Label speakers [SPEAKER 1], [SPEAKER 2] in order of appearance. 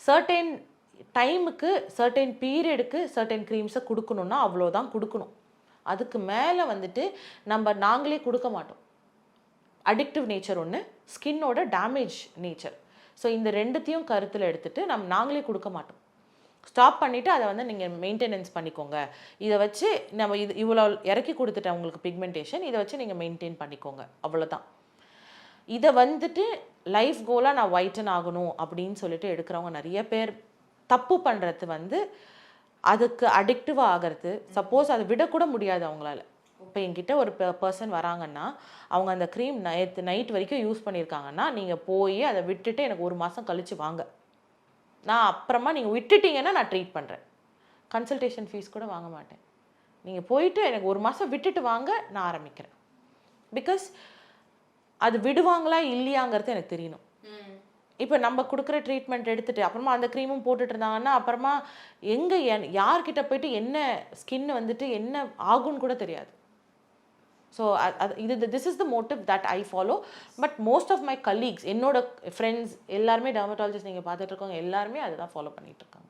[SPEAKER 1] Certain டைமுக்கு certain பீரியடுக்கு certain க்ரீம்ஸை கொடுக்கணுன்னா அவ்வளோதான் கொடுக்கணும். அதுக்கு மேலே வந்துட்டு நாங்களே கொடுக்க மாட்டோம். அடிக்டிவ் நேச்சர் ஒன்று, ஸ்கின்னோட டேமேஜ் நேச்சர். ஸோ இந்த ரெண்டுத்தையும் கருத்தில் எடுத்துகிட்டு நாங்களே கொடுக்க மாட்டோம். ஸ்டாப் பண்ணிவிட்டு அதை வந்து நீங்கள் மெயின்டெனன்ஸ் பண்ணிக்கோங்க. இதை வச்சு நம்ம இவ்வளோ இறக்கி கொடுத்துட்டேன் உங்களுக்கு பிக்மெண்டேஷன், இதை வச்சு நீங்கள் மெயின்டைன் பண்ணிக்கோங்க, அவ்வளோதான். இதை வந்துட்டு லைஃப் கோலாக நான் ஒயிட்டன் ஆகணும் அப்படின்னு சொல்லிட்டு எடுக்கிறவங்க நிறைய பேர் தப்பு பண்ணுறது வந்து அதுக்கு அடிக்டிவாக ஆகிறது. சப்போஸ் அதை விடக்கூட முடியாது அவங்களால. இப்போ என்கிட்ட ஒரு பர்சன் வராங்கன்னா அவங்க அந்த க்ரீம் நைட் வரைக்கும் யூஸ் பண்ணியிருக்காங்கன்னா நீங்கள் போய் அதை விட்டுட்டு எனக்கு 1 மாதம் கழித்து வாங்க, நான் அப்புறமா நீங்கள் விட்டுட்டீங்கன்னா நான் ட்ரீட் பண்ணுறேன். கன்சல்டேஷன் ஃபீஸ் கூட வாங்க மாட்டேன். நீங்கள் போயிட்டு எனக்கு 1 மாதம் விட்டுட்டு வாங்க, நான் ஆரம்பிக்கிறேன். பிகாஸ் அது விடுவாங்களா இல்லையாங்கிறது எனக்கு தெரியணும். இப்போ நம்ம கொடுக்குற ட்ரீட்மெண்ட் எடுத்துகிட்டு அப்புறமா அந்த க்ரீமும் போட்டுட்டு இருந்தாங்கன்னா அப்புறமா எங்கே யார்கிட்ட போயிட்டு என்ன ஸ்கின் வந்துட்டு என்ன ஆகும்னு கூட தெரியாது. So this is the motive that I follow. But most of my colleagues, என்னோட ஃப்ரெண்ட்ஸ் எல்லாருமே டெர்மட்டாலஜிஸ்ட் நீங்கள் பார்த்துட்டு இருக்கவங்க எல்லாருமே அதுதான் ஃபாலோ பண்ணிகிட்டு இருக்காங்க.